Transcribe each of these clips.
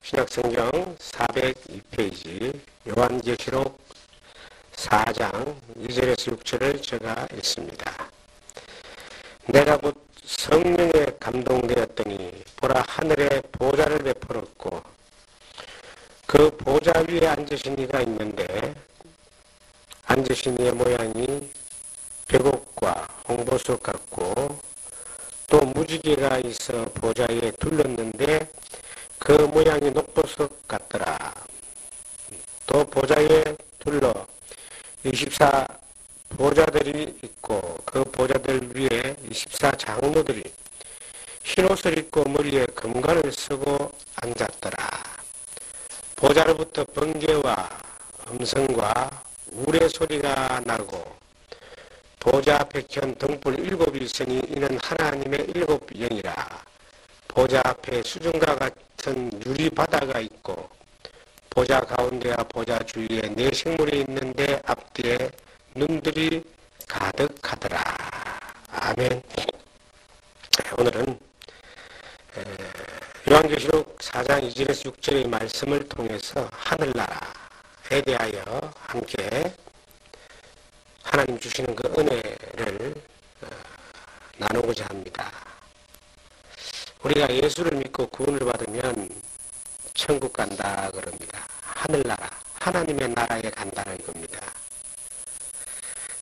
신약성경 402페이지 요한계시록 4장 2절에서 6절을 제가 읽습니다. 내가 곧 성령에 감동되었더니 보라 하늘에 보좌를 베풀었고 그 보좌 위에 앉으신 이가 있는데 앉으신 이의 모양이 백옥과 홍보석 같고 또 무지개가 있어 보좌에 둘렀는데 그 모양이 녹보석 같더라. 또 보좌에 둘러 24 보좌들이 있고 그 보좌들 위에 24 장로들이 흰옷을 입고 머리에 금관을 쓰고 앉았더라. 보좌로부터 번개와 음성과 우레 소리가 나고 보좌 앞에 켠 등불 7이 있으니 이는 하나님의 7 영이라. 보좌 앞에 수중과 같은 유리 바다가 있고 보좌 가운데와 보좌 주위에 4 생물이 있는데 앞뒤에 눈들이 가득하더라. 아멘. 오늘은 요한계시록 4장 2절에서 6절의 말씀을 통해서 하늘나라에 대하여 함께 하나님 주시는 그 은혜를 나누고자 합니다. 우리가 예수를 믿고 구원을 받으면 천국 간다 그럽니다. 하늘나라, 하나님의 나라에 간다는 겁니다.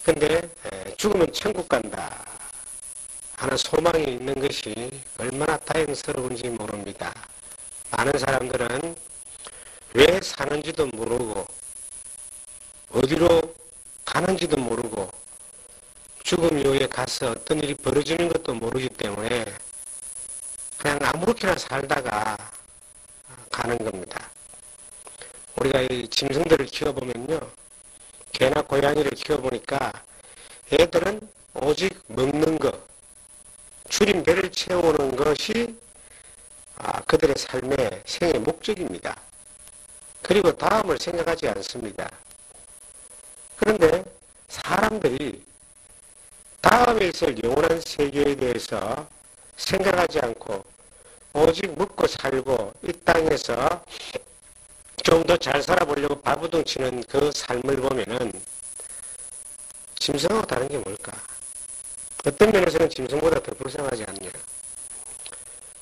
근데 죽으면 천국 간다 하는 소망이 있는 것이 얼마나 다행스러운지 모릅니다. 많은 사람들은 왜 사는지도 모르고 어디로 가는지도 모르고 죽음 이후에 가서 어떤 일이 벌어지는 것도 모르기 때문에 그냥 아무렇게나 살다가 가는 겁니다. 우리가 이 짐승들을 키워보면요, 개나 고양이를 키워보니까 애들은 오직 먹는 것, 줄인 배를 채우는 것이 그들의 삶의 생의 목적입니다. 그리고 다음을 생각하지 않습니다. 그런데 사람들이 다음에 있을 영원한 세계에 대해서 생각하지 않고 오직 먹고 살고 이 땅에서 좀 더 잘 살아보려고 발버둥치는 그 삶을 보면은 짐승하고 다른 게 뭘까? 어떤 면에서는 짐승보다 더 불쌍하지 않냐?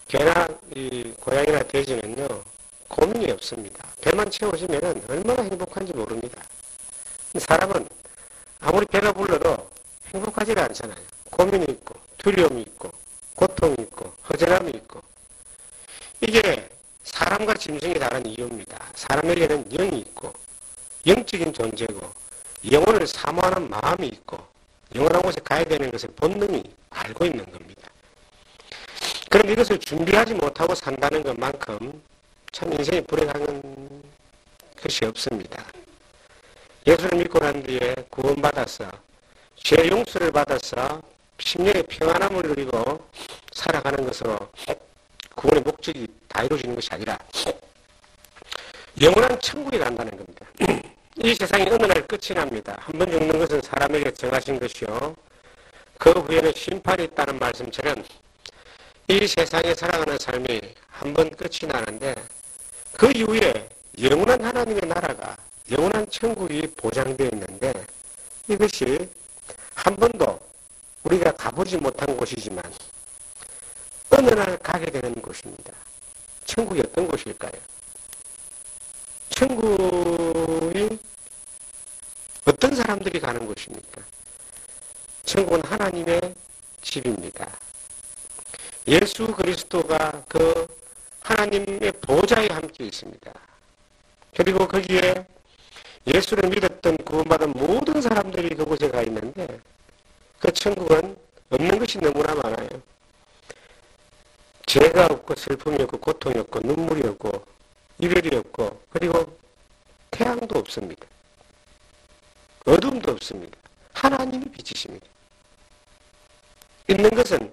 개나 이 고양이나 돼지는요, 고민이 없습니다. 배만 채워지면은 얼마나 행복한지 모릅니다. 사람은 아무리 배가 불러도 행복하지가 않잖아요. 고민이 있고 두려움이 있고 고통이 있고 허전함이 있고. 이게 사람과 짐승이 다른 이유입니다. 사람에게는 영이 있고 영적인 존재고 영혼을 사모하는 마음이 있고 영원한 곳에 가야 되는 것을 본능이 알고 있는 겁니다. 그럼 이것을 준비하지 못하고 산다는 것만큼 참 인생이 불행한 것이 없습니다. 예수를 믿고 난 뒤에 구원받아서 죄 용서를 받아서 심령의 평안함을 누리고 살아가는 것으로 구원의 목적이 다 이루어지는 것이 아니라 영원한 천국에 간다는 겁니다. 이 세상이 어느 날 끝이 납니다. 한 번 죽는 것은 사람에게 정하신 것이요, 그 후에는 심판이 있다는 말씀처럼 이 세상에 살아가는 삶이 한 번 끝이 나는데 그 이후에 영원한 하나님의 나라가, 영원한 천국이 보장되어 있는데 이것이 한 번도 우리가 가보지 못한 곳이지만 어느 날 가게 되는 곳입니다. 천국이 어떤 곳일까요? 천국이 어떤 사람들이 가는 곳입니까? 천국은 하나님의 집입니다. 예수 그리스도가 그 하나님의 보좌에 함께 있습니다. 그리고 거기에 예수를 믿었던 구원받은 모든 사람들이 그곳에 가 있는데 그 천국은 없는 것이 너무나 많아요. 죄가 없고 슬픔이 없고 고통이 없고 눈물이 없고 이별이 없고 그리고 태양도 없습니다. 어둠도 없습니다. 하나님이 빛이십니다. 있는 것은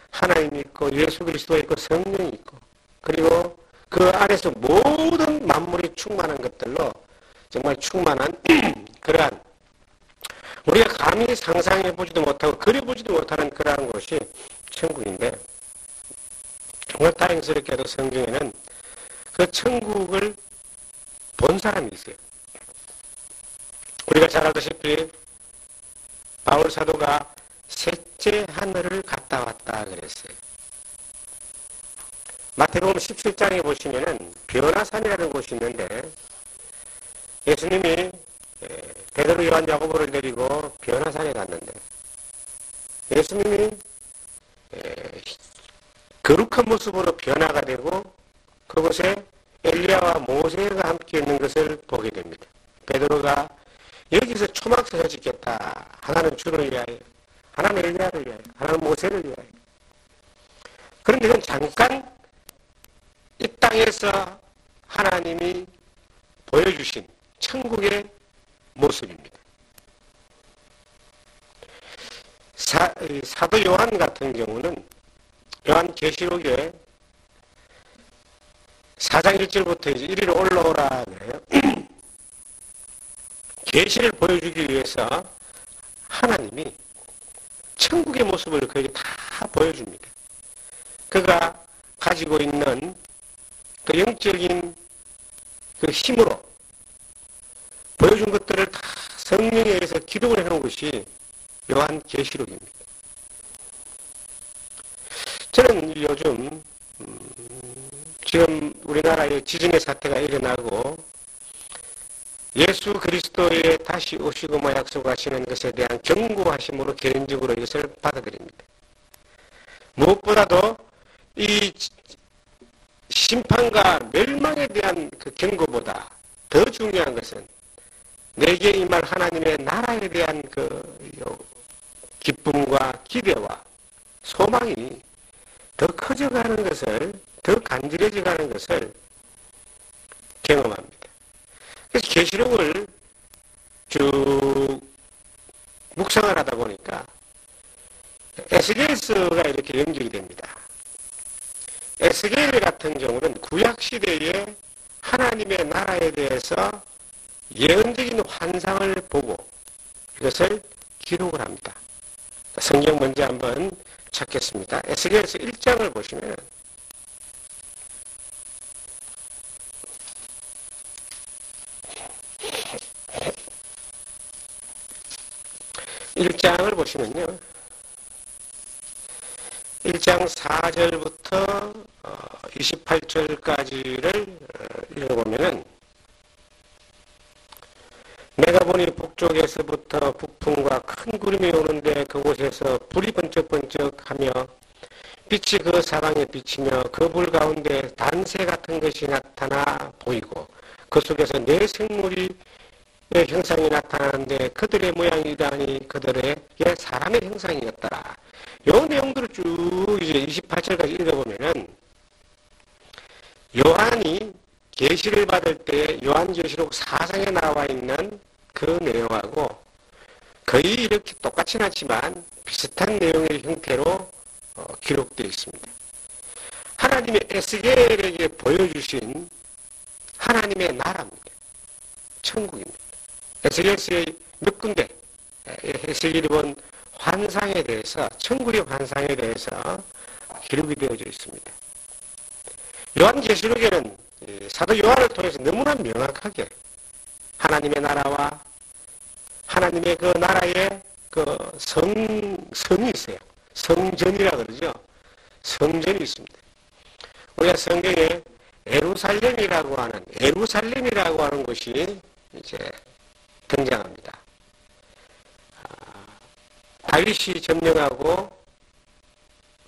하나님이 있고 예수 그리스도가 있고 성령이 있고 그리고 그 안에서 모든 만물이 충만한 것들로 정말 충만한 그러한 우리가 감히 상상해보지도 못하고 그려보지도 못하는 그러한 곳이 천국인데 정말 다행스럽게도 성경에는 그 천국을 본 사람이 있어요. 우리가 잘 알다시피 바울 사도가 셋째 하늘을 갔다 왔다 그랬어요. 마태복음 17장에 보시면은 변화산이라는 곳이 있는데 예수님이 베드로, 요한, 야고보를 데리고 변화산에 갔는데 예수님이 거룩한 모습으로 변화가 되고 그곳에 엘리야와 모세가 함께 있는 것을 보게 됩니다. 베드로가 여기서 초막상을 짓겠다. 하나는 주를 위하여, 하나는 엘리야를 위하여, 하나는 모세를 위하여. 그런데 이건 잠깐 이 땅에서 하나님이 보여주신 천국의 모습입니다. 사도 요한 같은 경우는 요한계시록에 4장 1절부터 이제 이리로 올라오라 그래요. 계시를 보여주기 위해서 하나님이 천국의 모습을 그에게 다 보여줍니다. 그가 가지고 있는 그 영적인 그 힘으로 보여준 것들을 다 성령에 의해서 기록을 해놓은 것이 요한계시록입니다. 저는 요즘 지금 우리나라에 지진의 사태가 일어나고 예수 그리스도의 다시 오시고 약속하시는 것에 대한 경고하심으로 개인적으로 이것을 받아들입니다. 무엇보다도 이 심판과 멸망에 대한 그 경고보다 더 중요한 것은 내게 임할 하나님의 나라에 대한 그 기쁨과 기대와 소망이 더 커져가는 것을, 더 간절해져가는 것을 경험합니다. 그래서 계시록을 쭉 묵상을 하다 보니까 에스겔서가 이렇게 연결이 됩니다. 에스겔 같은 경우는 구약시대에 하나님의 나라에 대해서 예언적인 환상을 보고 이것을 기록을 합니다. 성경 먼저 한번 찾겠습니다. 에스겔서 1장을 보시면 1장을 보시면요. 1장 4절부터 28절까지를 읽어보면은 내가 보니 북쪽에서부터 북풍과 큰 구름이 오는데 그곳에서 불이 번쩍번쩍하며 빛이 그 사방에 비치며 그 불 가운데 단새 같은 것이 나타나 보이고 그 속에서 네 생물이 형상이 나타나는데 그들의 모양이라니 그들의 사람의 형상이었더라. 요 내용들을 쭉 이제 28절까지 읽어보면은 요한이 계시를 받을 때 요한계시록 4장에 나와 있는 그 내용하고 거의 이렇게 똑같진 않지만 비슷한 내용의 형태로 기록되어 있습니다. 하나님의 에스겔에게 보여주신 하나님의 나라입니다. 천국입니다. 에스겔서의 몇 군데 에스겔이 본 환상에 대해서, 천국의 환상에 대해서 기록이 되어져 있습니다. 요한계시록에는 사도 요한을 통해서 너무나 명확하게 하나님의 나라와 하나님의 그 나라의 그 성이 있어요. 성전이라 그러죠. 성전이 있습니다. 우리가 성경에 예루살렘이라고 하는 것이 이제 등장합니다. 다윗이 점령하고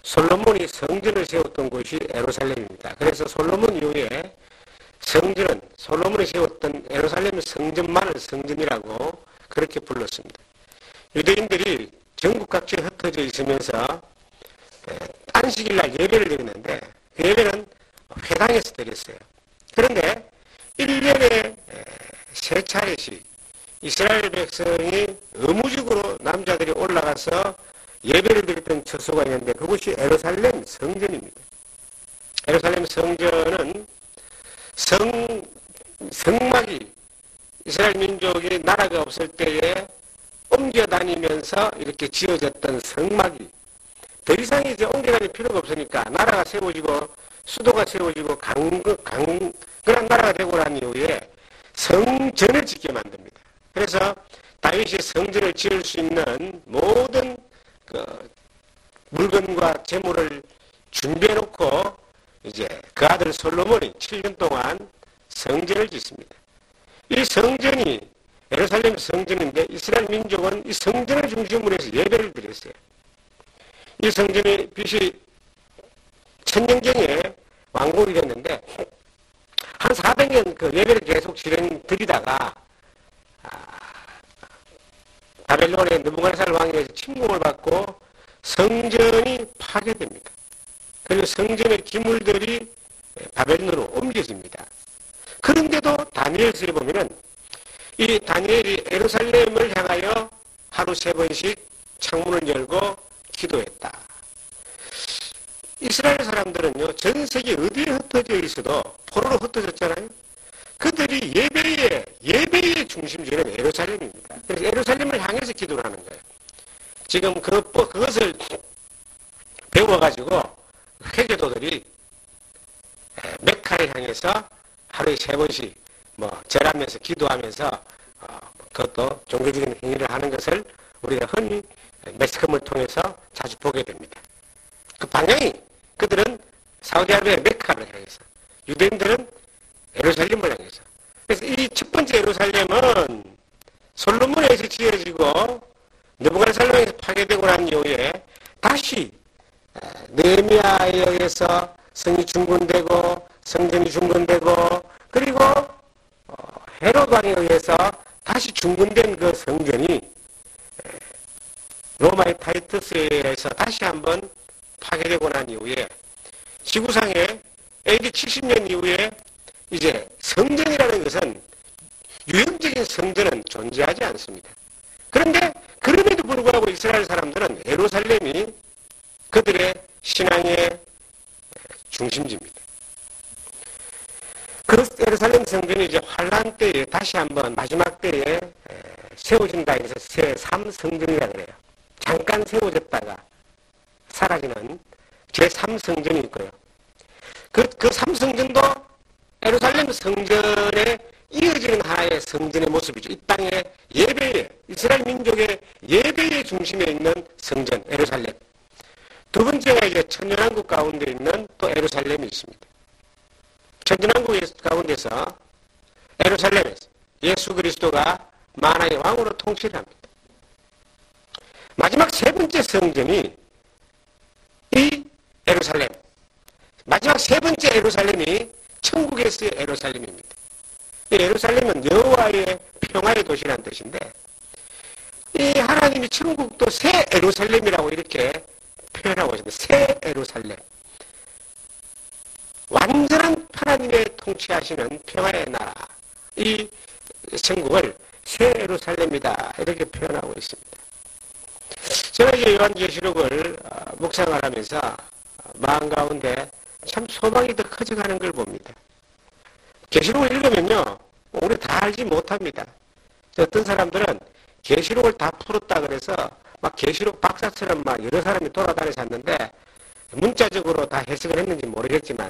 솔로몬이 성전을 세웠던 곳이 예루살렘입니다. 그래서 솔로몬 이후에 성전은 솔로몬이 세웠던 예루살렘 성전만을 성전이라고 그렇게 불렀습니다. 유대인들이 전국 각지에 흩어져 있으면서 안식일날 예배를 드리는데 그 예배는 회당에서 드렸어요. 그런데 1년에 3차례씩 이스라엘 백성이 의무적으로 남자들이 올라가서 예배를 드렸던 처소가 있는데 그것이 예루살렘 성전입니다. 예루살렘 성전은 성막이 이스라엘 민족이 나라가 없을 때에 옮겨 다니면서 이렇게 지어졌던 성막이 더 이상 이제 옮겨 다닐 필요가 없으니까 나라가 세워지고 수도가 세워지고 그런 나라가 되고 난 이후에 성전을 짓게 만듭니다. 그래서 다윗이 성전을 지을 수 있는 모든 그 물건과 재물을 준비해 놓고 이제 그 아들 솔로몬이 7년 동안 성전을 짓습니다. 이 성전이 예루살렘 성전인데 이스라엘 민족은 이 성전을 중심으로 해서 예배를 드렸어요. 이 성전이 BC 천년경에 완공이 됐는데 한 400년 그 예배를 계속 드리다가 바벨론의 느부갓네살 왕에서 침공을 받고 성전이 파괴됩니다. 그리고 성전의 기물들이 바벨론으로 옮겨집니다. 그런데도 다니엘서에 보면은 이 다니엘이 예루살렘을 향하여 하루 3번씩 창문을 열고 기도했다. 이스라엘 사람들은요, 전 세계 어디에 흩어져 있어도 포로로 흩어졌잖아요. 그들이 예배의 중심지는 예루살렘입니다. 그래서 예루살렘을 향해서 기도를 하는 거예요. 지금 그것을 배워가지고 회교도들이 메카를 향해서 하루에 3번씩 절하면서 기도하면서 그것도 종교적인 행위를 하는 것을 우리가 흔히 매스컴을 통해서 자주 보게 됩니다. 그 방향이 그들은 사우디아라비아 메카를 향해서, 유대인들은 예루살렘을 향해서. 그래서 이 첫 번째 예루살렘은 솔로몬에 의해서 지어지고 느부갓네살 왕에서 파괴되고 난 이후에 다시 느헤미야에 의해서 성이 중건되고 성전이 중건되고 그리고 헤롯 왕에 의해서 다시 중건된 그 성전이 로마의 타이투스에 의해서 다시 한번 파괴되고 난 이후에 지구상에 AD 70년 이후에 이제 성전이라는 것은 유형적인 성전은 존재하지 않습니다. 그런데 그럼에도 불구하고 이스라엘 사람들은 예루살렘이 그들의 신앙의 중심지입니다. 그 예루살렘 성전이 이제 환란 때에 다시 한번 마지막 때에 세워진다 해서 제3성전이라 그래요. 잠깐 세워졌다가 사라지는 제3성전이 있고요. 그 3성전도 예루살렘 성전에 이어지는 하나의 성전의 모습이죠. 이 땅의 예배의, 이스라엘 민족의 예배의 중심에 있는 성전, 예루살렘. 두 번째가 이제 천년왕국 가운데 있는 또 예루살렘이 있습니다. 천년왕국 가운데서 예루살렘에서 예수 그리스도가 만왕의 왕으로 통치를 합니다. 마지막 세 번째 성전이 이 예루살렘. 마지막 세 번째 예루살렘이 천국에서의 예루살렘입니다. 이 예루살렘은 여호와의 평화의 도시라는 뜻인데 이 하나님이 천국도 새 예루살렘이라고 이렇게 표현하고 있습니다. 새 예루살렘. 완전한 하나님의 통치하시는 평화의 나라. 이 천국을 새 예루살렘이다 이렇게 표현하고 있습니다. 제가 이제 요한계시록을 묵상을 하면서 마음 가운데 참 소망이 더 커져가는 걸 봅니다. 계시록을 읽으면요, 우리 다 알지 못합니다. 어떤 사람들은 계시록을 다 풀었다 그래서 막 계시록 박사처럼 막 여러 사람이 돌아다니서 했는데 문자적으로 다 해석을 했는지 모르겠지만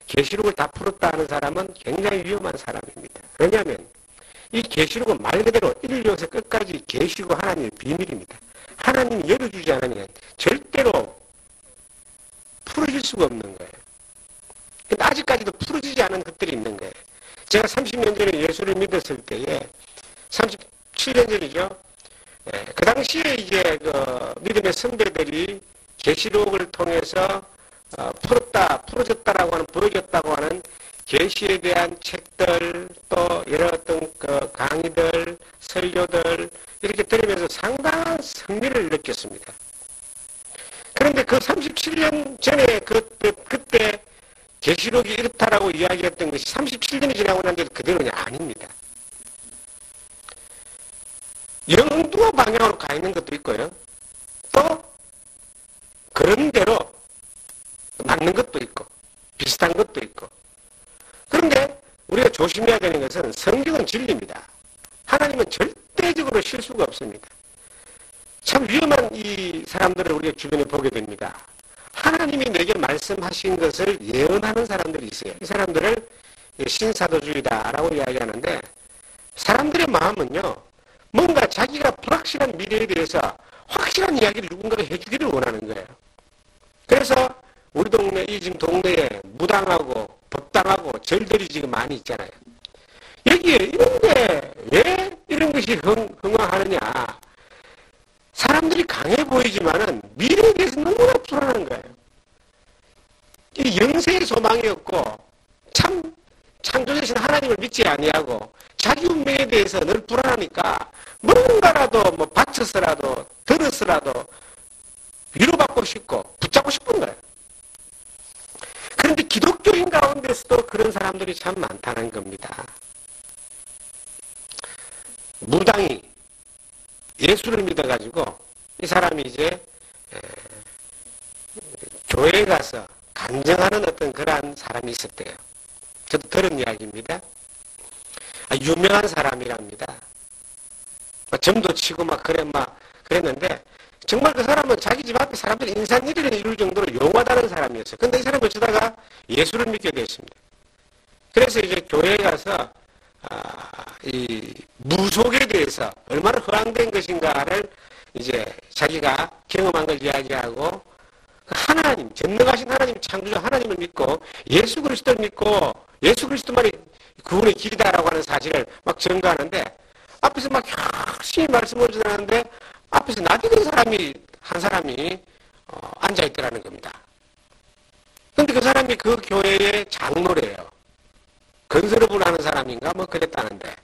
계시록을 다 풀었다 하는 사람은 굉장히 위험한 사람입니다. 왜냐하면 이 계시록은 말 그대로 1류에서 끝까지 계시고 하나님의 비밀입니다. 하나님이 열어주지 않으면 절대로 풀어질 수가 없는 거예요. 근데 아직까지도 풀어지지 않은 것들이 있는 거예요. 제가 30년 전에 예수를 믿었을 때에 37년 전이죠. 그 당시에 이제 그 믿음의 선배들이 계시록을 통해서 풀어졌다라고 하는, 부러졌다고 하는 계시에 대한 책들, 또 여러 어떤 그 강의들, 설교들 이렇게 들으면서 상당한 승리를 느꼈습니다. 그런데 그 37년 전에 그때 계시록이 이렇다라고 이야기했던 것이 37년이 지나고 난데도 그대로냐? 아닙니다. 영등어 방향으로 가 있는 것도 있고요. 또 그런 대로 맞는 것도 있고 비슷한 것도 있고. 그런데 우리가 조심해야 되는 것은 성경은 진리입니다. 하나님은 절대적으로 실수가 없습니다. 참 위험한 이 사람들을 우리가 주변에 보게 됩니다. 하나님이 내게 말씀하신 것을 예언하는 사람들이 있어요. 이 사람들을 신사도주의다라고 이야기하는데 사람들의 마음은요, 뭔가 자기가 불확실한 미래에 대해서 확실한 이야기를 누군가가 해주기를 원하는 거예요. 그래서 우리 동네, 이 지금 동네에 무당하고 법당하고 절들이 지금 많이 있잖아요. 여기에 이런데 왜 이런 것이 흥황하느냐. 사람들이 강해 보이지만은 미래에 대해서 너무나 불안한 거예요. 이 영세의 소망이 없고 창조주신 하나님을 믿지 아니하고 자기 운명에 대해서 늘 불안하니까 뭔가라도 뭐 바쳐서라도 들어서라도 위로받고 싶고 붙잡고 싶은 거예요. 그런데 기독교인 가운데서도 그런 사람들이 참 많다는 겁니다. 무당이 예수를 믿어가지고 이 사람이 이제 교회에 가서 간증하는 어떤 그러한 사람이 있었대요. 저도 들은 이야기입니다. 유명한 사람이랍니다. 점도 치고 막 그랬는데 정말 그 사람은 자기 집 앞에 사람들이 인산일을 이룰 정도로 용하다는 사람이었어요. 근데 이 사람이 어쩌다가 예수를 믿게 됐습니다. 그래서 이제 교회에 가서 이 무속에 대해서 얼마나 허황된 것인가를 이제 자기가 경험한 걸 이야기하고 하나님, 전능하신 하나님, 창조주 하나님을 믿고 예수 그리스도를 믿고 예수 그리스도만이 구원의 길이다라고 하는 사실을 막 증거하는데 앞에서 막 열심히 말씀을 전하는데 앞에서 낯익은 한 사람이 앉아있더라는 겁니다. 근데 그 사람이 그 교회의 장로래요. 건설업을 하는 사람인가 뭐 그랬다는데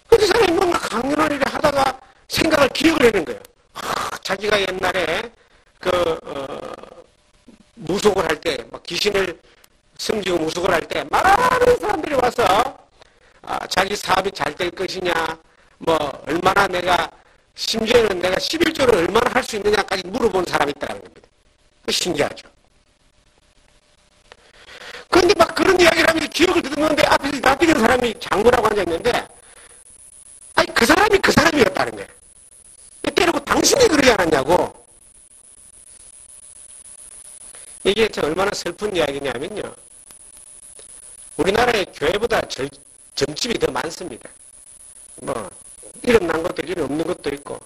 그 사람이 뭔가 강연을 하다가 생각을 기억을 하는 거예요. 자기가 옛날에 무속을 할 때, 막 귀신을 섬기고 무속을 할 때, 많은 사람들이 와서, 자기 사업이 잘 될 것이냐, 뭐, 얼마나 심지어는 내가 11조를 얼마나 할 수 있느냐까지 물어보는 사람이 있다는 겁니다. 신기하죠. 그런데 막 그런 이야기를 하면서 기억을 듣는데 앞에서 낯익은 사람이 장로라고 앉아있는데, 아니, 그 사람이 그 사람이었다는 거예요. 때리고 당신이 그러지 않았냐고. 이게 얼마나 슬픈 이야기냐면요. 우리나라의 교회보다 점집이 더 많습니다. 뭐, 일어난 것도 일이 없는 것도 있고,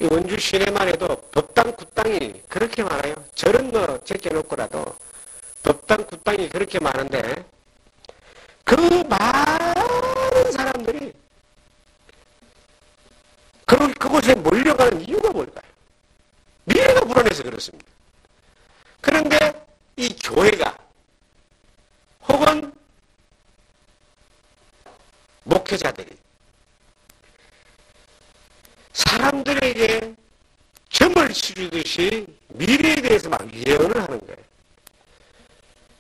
이 원주 시내만 해도 법당, 굿당이 그렇게 많아요. 절은 뭐 제껴놓고라도 법당, 굿당이 그렇게 많은데, 그 많은 사람들이 그곳에 몰려가는 이유가 뭘까요? 미래가 불안해서 그렇습니다. 그런데 이 교회가 혹은 목회자들이 사람들에게 점을 치르듯이 미래에 대해서 막 예언을 하는 거예요.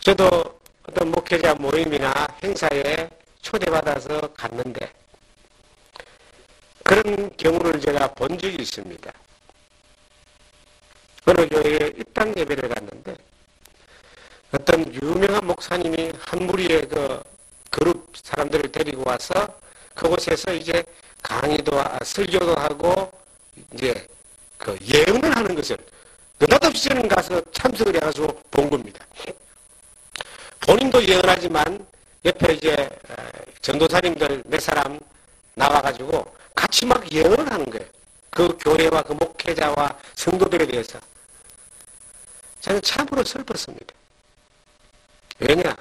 저도 어떤 목회자 모임이나 행사에 초대받아서 갔는데 그런 경우를 제가 본 적이 있습니다. 어느 교회에 입당 예배를 갔는데 어떤 유명한 목사님이 한 무리의 그룹 사람들을 데리고 와서 그곳에서 이제 강의도 설교도 하고 이제 예언을 하는 것을 느닷없이 저는 가서 참석을 해가지고 본 겁니다. 본인도 예언하지만 옆에 이제 전도사님들 몇 사람 나와가지고 같이 막 예언을 하는 거예요. 그 교회와 그 목회자와 성도들에 대해서. 저는 참으로 슬펐습니다. 왜냐?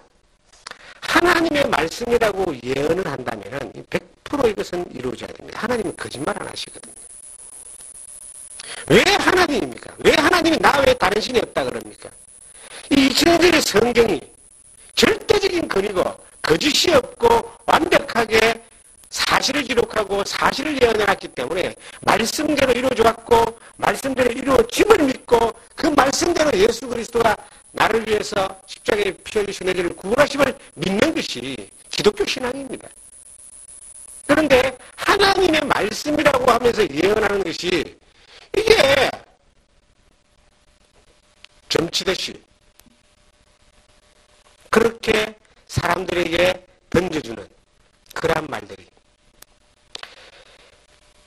하나님의 말씀이라고 예언을 한다면 100% 이것은 이루어져야 됩니다. 하나님은 거짓말 안 하시거든요. 왜 하나님입니까? 왜 하나님이 나 외에 다른 신이 없다 그럽니까? 이 2000년의 성경이 절대적인 글이고 거짓이 없고 완벽하게 사실을 기록하고 사실을 예언해놨기 때문에 말씀대로 이루어져갖고 말씀대로 이루어짐을 믿고 그 말씀대로 예수 그리스도가 나를 위해서 십자가에 피 흘리신 너희를 구원하심을 믿는 것이 기독교 신앙입니다. 그런데 하나님의 말씀이라고 하면서 예언하는 것이 이게 점치듯이 그렇게 사람들에게 던져주는 그러한 말들이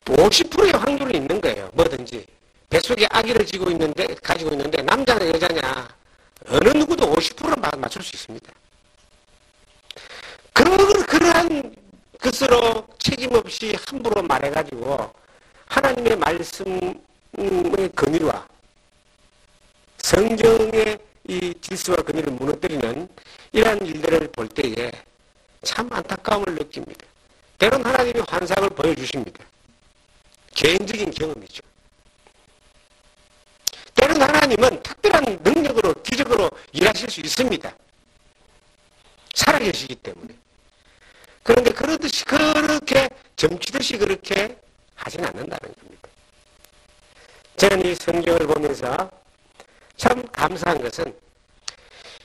50%의 확률이 있는 거예요. 뭐든지 뱃속에 아기를 가지고 있는데 남자냐 여자냐 어느 누구도 50%는 맞출 수 있습니다. 그스로 책임없이 함부로 말해가지고 하나님의 말씀의 권위와 성경의 이 질서와 권위를 무너뜨리는 이러한 일들을 볼 때에 참 안타까움을 느낍니다. 때론 하나님이 환상을 보여주십니다. 개인적인 경험이죠. 때론 하나님은 특별한 능력으로, 기적으로 일하실 수 있습니다. 살아계시기 때문에. 그런데 그러듯이, 그렇게 점치듯이 그렇게 하진 않는다는 겁니다. 저는 이 성경을 보면서 참 감사한 것은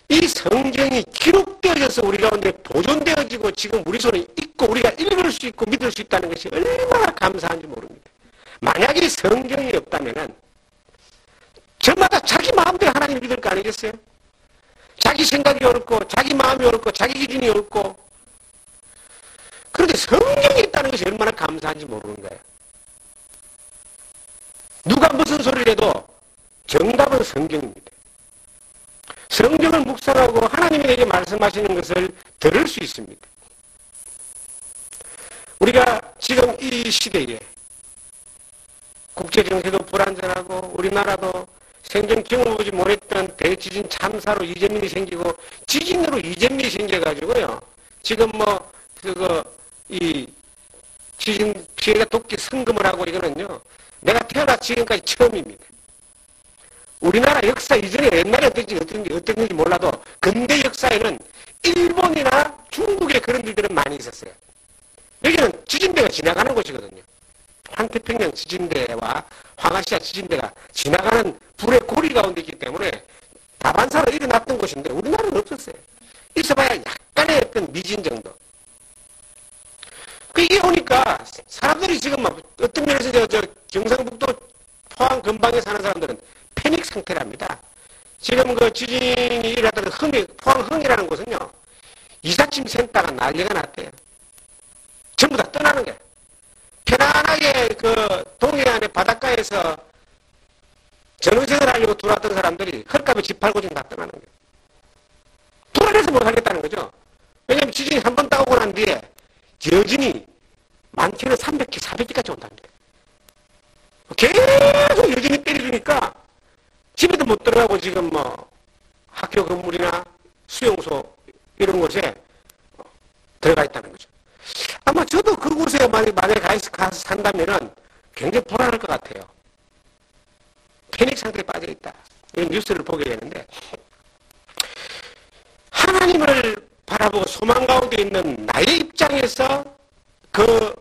이 성경이 기록되어져서 우리 가운데 보존되어지고 지금 우리 손에 있고 우리가 읽을 수 있고 믿을 수 있다는 것이 얼마나 감사한지 모릅니다. 만약에 성경이 없다면은 저마다 자기 마음대로 하나님을 믿을 거 아니겠어요? 자기 생각이 옳고 자기 마음이 옳고 자기 기준이 옳고. 그런데 성경이 있다는 것이 얼마나 감사한지 모르는 거예요. 누가 무슨 소리를 해도 정답은 성경입니다. 성경을 묵상하고 하나님이 내게 말씀하시는 것을 들을 수 있습니다. 우리가 지금 이 시대에 국제정세도 불안전하고 우리나라도 생전 경험하지 못했던 대지진 참사로 이재민이 생기고 지진으로 이재민이 생겨가지고요. 지금 이 지진 피해가 돕기 성금을 하고 이거는요. 내가 태어나 지금까지 처음입니다. 우리나라 역사 이전에 옛날에 어땠는지 몰라도 근대 역사에는 일본이나 중국에 그런 일들은 많이 있었어요. 여기는 지진대가 지나가는 곳이거든요. 한태평양 지진대와 황아시아 지진대가 지나가는 불의 고리 가운데 있기 때문에 다반사로 일어났던 곳인데 우리나라는 없었어요. 있어봐야 약간의 어떤 미진 정도. 이게 오니까 사람들이 지금 어떤 면에서 저 경상북도 포항 근방에 사는 사람들은 패닉 상태랍니다. 지금 그 지진이 일어났던 포항 흥이라는 곳은요. 이삿짐 센터가 난리가 났대요. 전부 다 떠나는 거예요. 편안하게 그 동해안의 바닷가에서 전원생을 하려고 들어왔던 사람들이 헐값에 집 팔고 지금 다 떠나는 거예요. 불안해서 못 살겠다는 거죠. 왜냐하면 지진이 한 번 따오고 난 뒤에 여진이 많게는 300기, 400기까지 온답니다. 계속 여진이 때려주니까 집에도 못 들어가고 지금 학교 건물이나 수용소 이런 곳에 들어가 있다는 거죠. 아마 저도 그곳에 만약에 가서 산다면은 굉장히 불안할 것 같아요. 패닉 상태에 빠져 있다. 이런 뉴스를 보게 되는데 하나님을 바라보고 소망 가운데 있는 나의 입장에서 그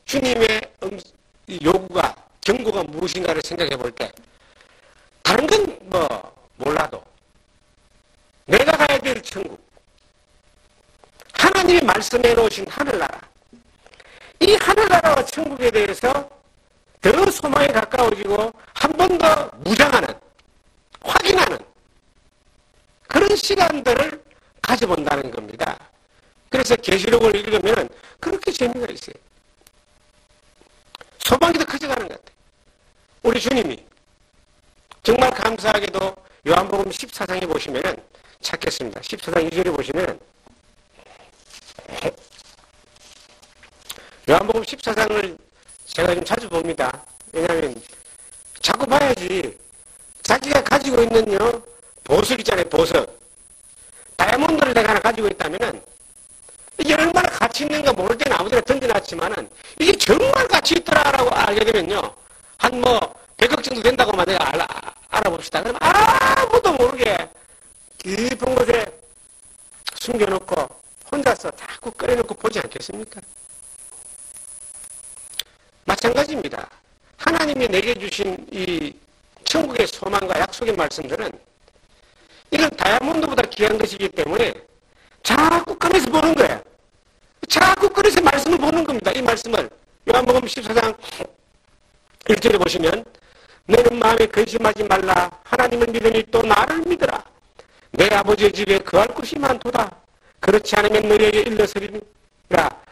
주님의 요구가 경고가 무엇인가를 생각해 볼 때 다른 건 몰라도 내가 가야 될 천국, 하나님이 말씀해 놓으신 하늘나라, 이 하늘나라와 천국에 대해서 더 소망에 가까워지고 한 번 더 무장하는, 확인하는 그런 시간들을 가져본다는 겁니다. 그래서 계시록을 읽으면 그렇게 재미가 있어요. 소망이 더 커져가는 것 같아요. 우리 주님이 정말 감사하게도 요한복음 14장에 보시면은 찾겠습니다. 14장 2절에 보시면 요한복음 14장을 제가 좀 자주 봅니다. 왜냐하면 자꾸 봐야지 자기가 가지고 있는 보석 있잖아요. 보석. 다이아몬드를 내가 하나 가지고 있다면은 이게 얼마나 가치 있는가 모를 때는 아무데나 던져놨지만은 이게 정말 가치 있더라라고 알게 되면요. 한 100억 정도 된다고만 내가 알아봅시다. 그럼 아무도 모르게 깊은 곳에 숨겨놓고 혼자서 자꾸 꺼내놓고 보지 않겠습니까? 마찬가지입니다. 하나님이 내게 주신 이 천국의 소망과 약속의 말씀들은 이건 다이아몬드보다 귀한 것이기 때문에 자꾸 꺼내서 보는 거예요. 자꾸 꺼내서 말씀을 보는 겁니다. 이 말씀을 요한복음 14장 1절에 보시면 너는 마음에 근심하지 말라. 하나님을 믿으니 또 나를 믿으라. 내 아버지의 집에 거할 곳이 많도다. 그렇지 않으면 너희에게 일러서리니라.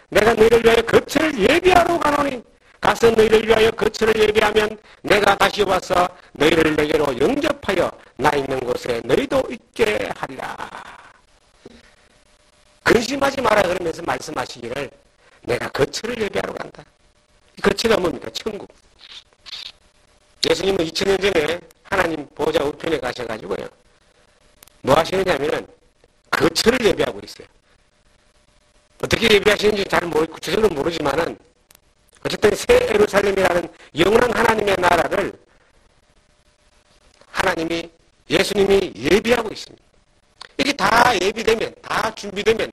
내가 너희를 위하여 거처를 예비하러 가노니 가서 너희를 위하여 거처를 예비하면 내가 다시 와서 너희를 내게로 영접하여 나 있는 곳에 너희도 있게 하리라. 근심하지 마라 그러면서 말씀하시기를 내가 거처를 예비하러 간다. 이 거처가 뭡니까? 천국. 예수님은 2000년 전에 하나님 보좌 우편에 가셔가지고요. 뭐 하시느냐면은 거처를 예비하고 있어요. 어떻게 예비하시는지 잘 구체적으로 모르지만은 어쨌든 새 예루살렘이라는 영원한 하나님의 나라를 하나님이 예수님이 예비하고 있습니다. 이게 다 예비되면 다 준비되면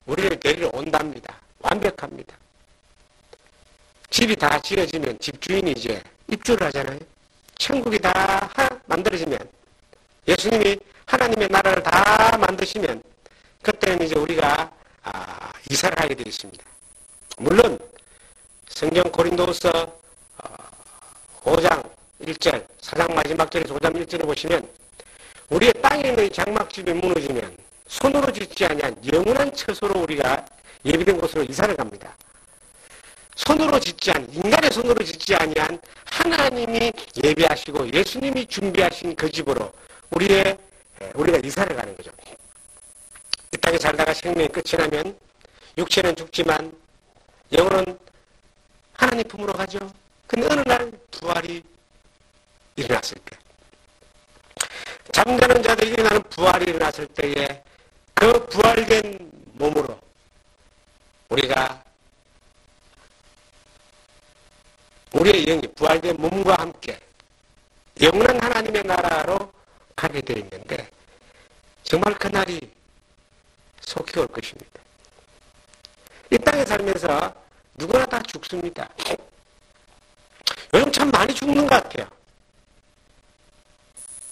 우리를 데리러 온답니다. 완벽합니다. 집이 다 지어지면 집주인이 이제 입주를 하잖아요. 천국이 다 만들어지면 예수님이 하나님의 나라를 다 만드시면 그때는 이제 우리가 이사를 하게 되어 있습니다. 물론 성경 고린도서 5장 1절 4장 마지막 절에서 5장 1절을 보시면 우리의 땅에 있는 장막집이 무너지면 손으로 짓지 아니한 영원한 처소로 우리가 예비된 곳으로 이사를 갑니다. 손으로 짓지 아니 인간의 손으로 짓지 아니한 하나님이 예비하시고 예수님이 준비하신 그 집으로 우리가 이사를 가는 거죠. 이 땅에 살다가 생명이 끝이 나면 육체는 죽지만 영혼은 하나님 품으로 가죠. 근데 어느 날 부활이 일어났을 때 잠자는 자들이 일어나는 부활이 일어났을 때에 그 부활된 몸으로 우리의 영이 부활된 몸과 함께 영원한 하나님의 나라로 가게 되어 있는데 정말 그날이 속히 올 것입니다. 이 땅에 살면서 누구나 다 죽습니다. 요즘 참 많이 죽는 것 같아요.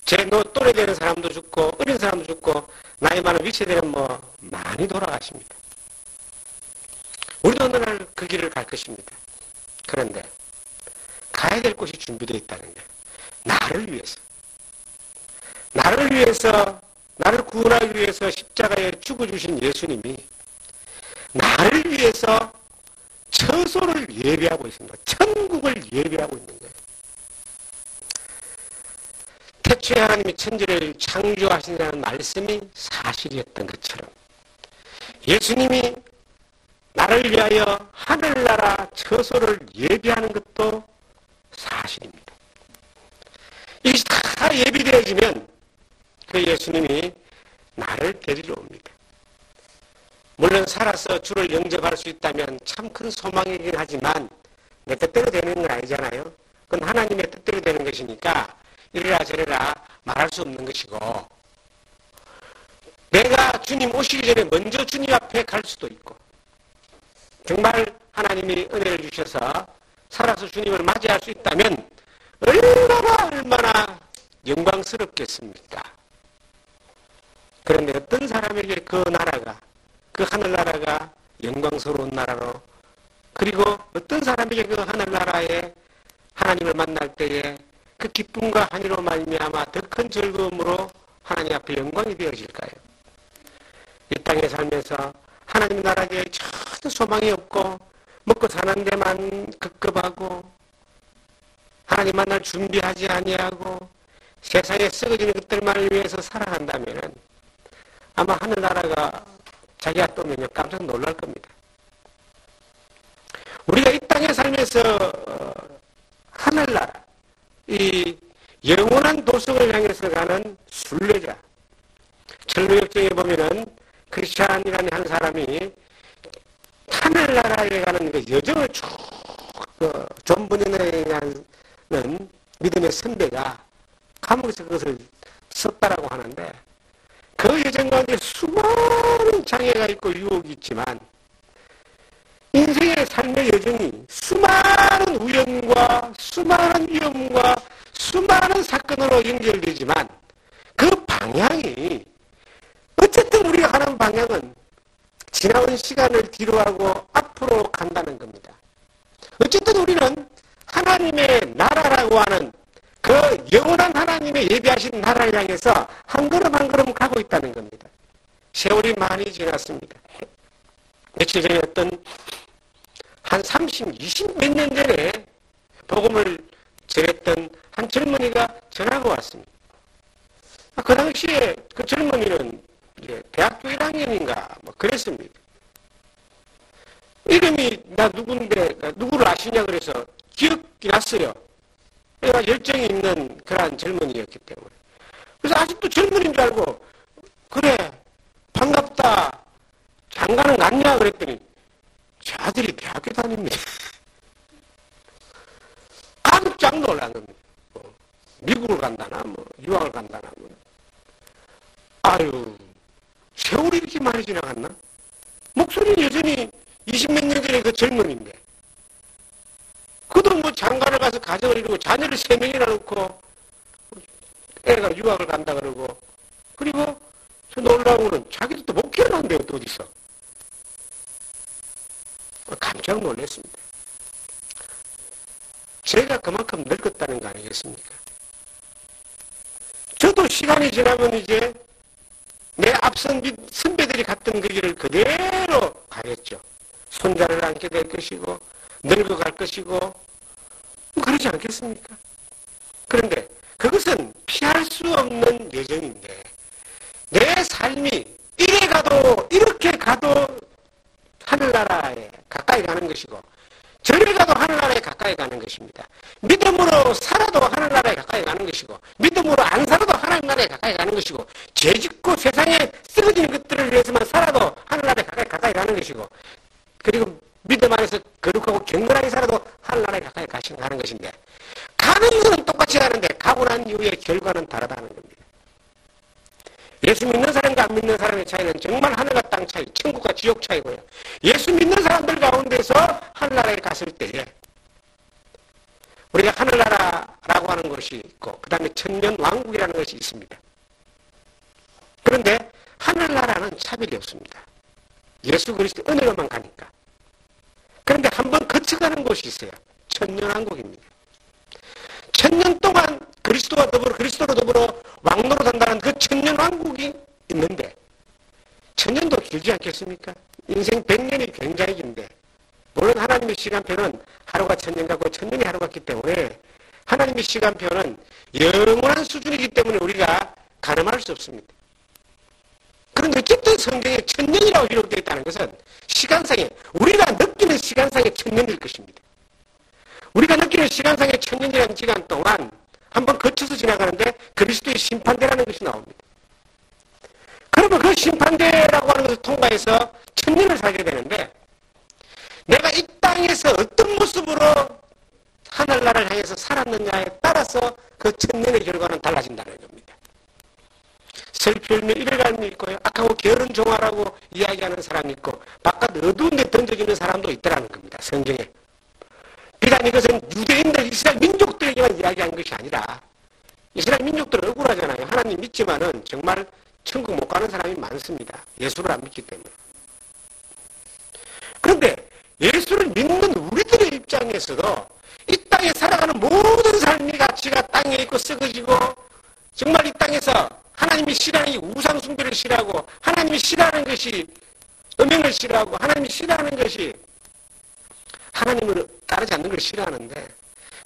제 또래 되는 사람도 죽고 어린 사람도 죽고 나이 많은 위치되는 많이 돌아가십니다. 우리도 어느 날 그 길을 갈 것입니다. 그런데 가야 될 곳이 준비되어 있다는 거예요. 나를 위해서 나를 구원하기 위해서 십자가에 죽어주신 예수님이 나를 위해서 처소를 예비하고 있습니다. 천국을 예비하고 있는 거예요. 태초에 하나님이 천지를 창조하신다는 말씀이 사실이었던 것처럼 예수님이 나를 위하여 하늘나라 처소를 예비하는 것도 사실입니다. 이것이 다 예비되어지면 그 예수님이 나를 데리러 옵니다. 물론 살아서 주를 영접할 수 있다면 참 큰 소망이긴 하지만 내 뜻대로 되는 건 아니잖아요. 그건 하나님의 뜻대로 되는 것이니까 이래라 저래라 말할 수 없는 것이고 내가 주님 오시기 전에 먼저 주님 앞에 갈 수도 있고 정말 하나님이 은혜를 주셔서 살아서 주님을 맞이할 수 있다면 얼마나 영광스럽겠습니까? 그런데 어떤 사람에게 그 나라가 그 하늘나라가 영광스러운 나라로 그리고 어떤 사람에게 그 하늘나라에 하나님을 만날 때에 그 기쁨과 한이로 말미암아 더 큰 즐거움으로 하나님 앞에 영광이 되어질까요? 이 땅에 살면서 하나님 나라에 전혀 소망이 없고 먹고 사는 데만 급급하고 하나님 만날 준비하지 아니하고 세상에 썩어지는 것들만을 위해서 살아간다면 아마 하늘나라가 자기가 또면요 깜짝 놀랄 겁니다. 우리가 이 땅에 살면서 하늘나라 이 영원한 도성을 향해서 가는 순례자 철로역정에 보면은 크리스찬이라는 한 사람이 하늘나라에 가는 그 여정을 쭉 존 번연에 하는 믿음의 선배가 감옥에서 그것을 썼다라고 하는데 그 여정 가운데 수많은 장애가 있고 유혹이 있지만 인생의 삶의 여정이 수많은 우연과 수많은 위험과 수많은 사건으로 연결되지만 그 방향이 어쨌든 우리가 가는 방향은 지나온 시간을 뒤로하고 앞으로 간다는 겁니다. 어쨌든 우리는 하나님의 나라라고 하는 그 영원한 하나님의 예비하신 나라를 향해서 한 걸음 한 걸음 가고 있다는 겁니다. 세월이 많이 지났습니다. 며칠 전에 어떤 한 30, 20 몇 년 전에 복음을 전했던 한 젊은이가 전화가 왔습니다. 그 당시에 그 젊은이는 대학교 1학년인가 그랬습니다. 이름이 나 누군데, 누구를 아시냐 그래서 기억이 났어요. 내가 열정이 있는 그러한 젊은이였기 때문에. 그래서 아직도 젊은인 줄 알고, 그래, 반갑다. 장가는 갔냐? 그랬더니, 제 아들이 대학교 다닙니다. 깜짝 놀란 겁니다. 미국을 간다나, 유학을 간다나, 아유, 세월이 이렇게 많이 지나갔나? 목소리는 여전히 20몇 년 전에 그 젊은인데. 그도 장가를 가서 가정을 이루고 자녀를 3명이나 놓고 애가 유학을 간다 그러고, 그리고 저 놀라운 거는 자기도 또 목회를 한대요, 또 어디서. 깜짝 놀랐습니다. 제가 그만큼 늙었다는 거 아니겠습니까? 저도 시간이 지나면 이제 내 앞선 선배들이 갔던 그 길을 그대로 가겠죠. 손자를 안게 될 것이고, 늙어갈 것이고, 그러지 않겠습니까? 그런데 그것은 피할 수 없는 예정인데, 내 삶이 이래 가도, 이렇게 가도 하늘나라에 가까이 가는 것이고, 저리 가도 하늘나라에 가까이 가는 것입니다. 믿음으로 살아도 하늘나라에 가까이 가는 것이고, 믿음으로 안 살아도 하늘나라에 가까이 가는 것이고, 죄 짓고 세상에 쓰러지는 것들을 위해서만 살아도 하늘나라에 가까이 가는 것이고, 그리고 믿음 안에서 거룩하고 경건하게 살아도 하늘나라에 가까이 가는 것인데, 가는 것은 똑같이 가는데 가고 난 이후에 결과는 다르다는 겁니다. 예수 믿는 사람과 안 믿는 사람의 차이는 정말 하늘과 땅 차이, 천국과 지옥 차이고요. 예수 믿는 사람들 가운데서 하늘나라에 갔을 때에 우리가 하늘나라라고 하는 것이 있고, 그 다음에 천년왕국이라는 것이 있습니다. 그런데 하늘나라는 차별이 없습니다. 예수 그리스도 은혜로만 가니까. 그런데 한번 거쳐가는 곳이 있어요. 천년왕국입니다. 천년 동안 그리스도로 더불어 왕노로 산다는 그 천년왕국이 있는데, 천년도 길지 않겠습니까? 인생 100년이 굉장히 긴데, 물론 하나님의 시간표는 하루가 천년 같고 천년이 하루 같기 때문에 하나님의 시간표는 영원한 수준이기 때문에 우리가 가늠할 수 없습니다. 그런데 어쨌든 성경에 천년이라고 기록되어 있다는 것은 시간상에, 우리가 느끼는 시간상의 천년일 것입니다. 우리가 느끼는 시간상의 천년이라는 시간 동안 한번 거쳐서 지나가는데 그리스도의 심판대라는 것이 나옵니다. 그러면 그 심판대라고 하는 것을 통과해서 천년을 살게 되는데, 내가 이 땅에서 어떤 모습으로 하늘나라를 향해서 살았느냐에 따라서 그 천년의 결과는 달라진다는 겁니다. 슬피 울며 이를 갈미 있고요, 악하고 게으른 종아라고 이야기하는 사람이 있고, 바깥 어두운 데 던져지는 사람도 있더라는 겁니다. 성경에. 비단 이것은 유대인들, 이스라엘 민족들에게만 이야기하는 것이 아니라, 이스라엘 민족들은 억울하잖아요. 하나님 믿지만은 정말 천국 못 가는 사람이 많습니다. 예수를 안 믿기 때문에. 그런데 예수를 믿는 우리들의 입장에서도 이 땅에 살아가는 모든 삶의 가치가 땅에 있고 썩어지고, 정말 이 땅에서 하나님이 싫어하는 우상 숭배를 싫어하고, 하나님이 싫어하는 것이 음행을 싫어하고, 하나님이 싫어하는 것이 하나님을 따르지 않는 걸 싫어하는데,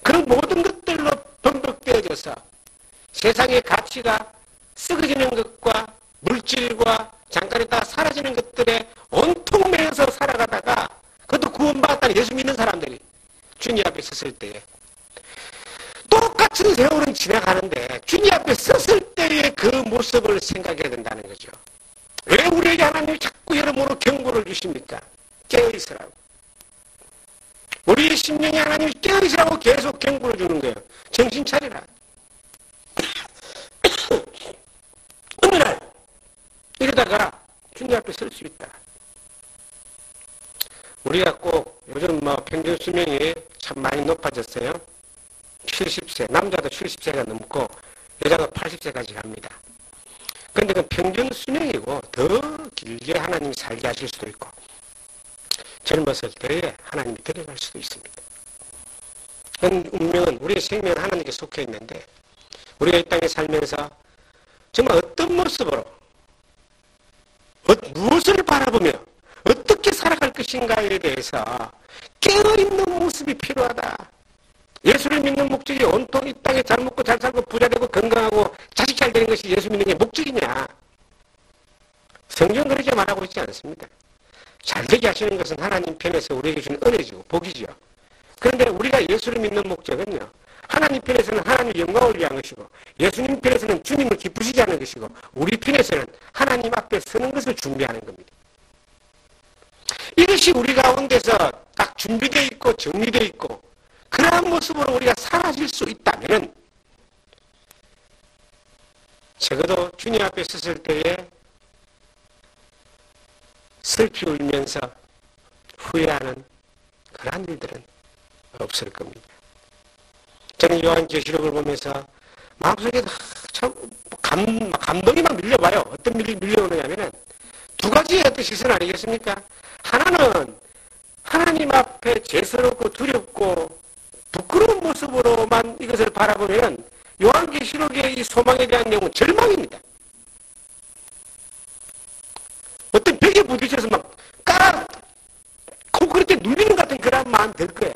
그런 모든 것들로 번복되어져서 세상의 가치가 썩어지는 것과 물질과 잠깐 있다가 사라지는 것들에 온통 매여서 살아가다가, 그것도 구원받았다는 예수 믿는 사람들이 주님 앞에 섰을 때에 똑같은 세월은 지나가는데 주님 앞에 섰을 때의 그 모습을 생각해야 된다는 거죠. 왜 우리에게 하나님이 자꾸 여러모로 경고를 주십니까? 깨어있으라고. 우리의 심령이 하나님이 깨어있으라고 계속 경고를 주는 거예요. 정신 차리라. 어느 날 이러다가 주님 앞에 설 수 있다. 우리가 꼭 요즘 평균 수명이 참 많이 높아졌어요. 70세, 남자도 70세가 넘고 여자도 80세까지 갑니다. 그런데 그건 평균 수명이고 더 길게 하나님이 살게 하실 수도 있고, 젊었을 때에 하나님이 데려갈 수도 있습니다. 그런 운명은, 우리의 생명은 하나님께 속해 있는데, 우리가 이 땅에 살면서 정말 어떤 모습으로, 무엇을 바라보며 어떻게 살아갈 것인가에 대해서 깨어있는 모습이 필요하다. 예수를 믿는 목적이 온통 이 땅에 잘 먹고 잘 살고 부자 되고 건강하고 자식 잘 되는 것이 예수 믿는 게 목적이냐? 성경은 그렇게 말하고 있지 않습니다. 잘 되게 하시는 것은 하나님 편에서 우리에게 주는 은혜지요. 복이지요. 그런데 우리가 예수를 믿는 목적은요. 하나님 편에서는 하나님의 영광을 위한 것이고 예수님 편에서는 주님을 기쁘시지 않은 것이고 우리 편에서는 하나님 앞에 서는 것을 준비하는 겁니다. 이것이 우리 가운데서 딱 준비되어 있고 정리되어 있고 그러한 모습으로 우리가 살아질 수 있다면 적어도 주님 앞에 섰을 때에 슬피 울면서 후회하는 그러한 일들은 없을 겁니다. 저는 요한계시록을 보면서 마음속에 참 감동이 막 밀려와요. 어떤 밀려오느냐면은 두 가지의 어떤 시선 아니겠습니까? 하나는 하나님 앞에 죄스럽고 두렵고 부끄러운 모습으로만 이것을 바라보면 요한계시록의 이 소망에 대한 내용은 절망입니다. 어떤 벽에 부딪혀서 막 콘크리트에 눌리는 같은 그런 마음 들 거예요.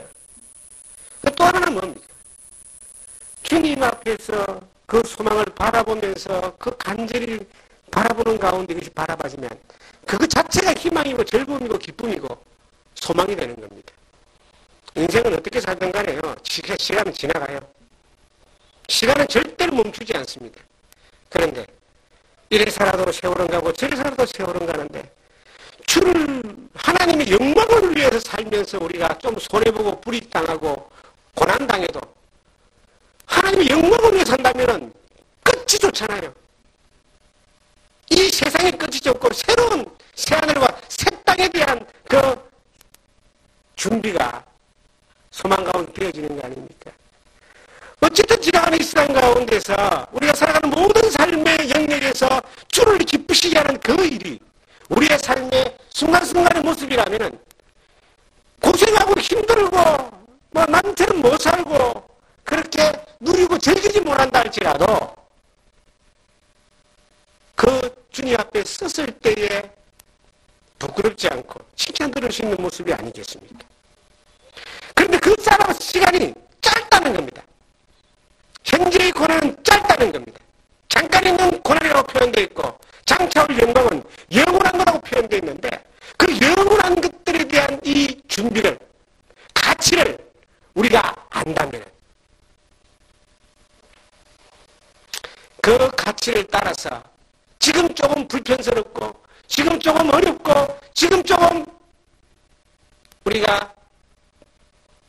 또 하나는 뭡니까? 주님 앞에서 그 소망을 바라보면서 그 간절히 바라보는 가운데 이것이 바라봐지면 그것 자체가 희망이고 즐거움이고 기쁨이고 소망이 되는 겁니다. 인생은 어떻게 살든 간에요. 시간은 지나가요. 시간은 절대로 멈추지 않습니다. 그런데 이래 살아도 세월은 가고 저래 살아도 세월은 가는데 주를 하나님의 영광을 위해서 살면서 우리가 좀 손해보고 불이익당하고 고난당해도 하나님의 영광을 위해 산다면 끝이 좋잖아요. 이 세상의 끝이 좋고 새로운 새하늘과 새 땅에 대한 그 준비가 소망 가운데 되어지는 거 아닙니까? 어쨌든 지나가는 이 세상 가운데서 우리가 살아가는 모든 삶의 영역에서 주를 기쁘시게 하는 그 일이 우리의 삶의 순간순간의 모습이라면 고생하고 힘들고 뭐 남처럼 못 살고 그렇게 누리고 즐기지 못한다 할지라도 그 주님 앞에 섰을 때에 부끄럽지 않고 칭찬 들을 수 있는 모습이 아니겠습니까? 그런데 그 사람 시간이 짧다는 겁니다. 현재의 고난은 짧다는 겁니다. 잠깐 있는 고난이라고 표현되어 있고 장차 올 영광은 영원한 거라고 표현되어 있는데 그 영원한 것들에 대한 이 준비를 가치를 우리가 안다면 그 가치를 따라서 지금 조금 불편스럽고 지금 조금 어렵고 지금 조금 우리가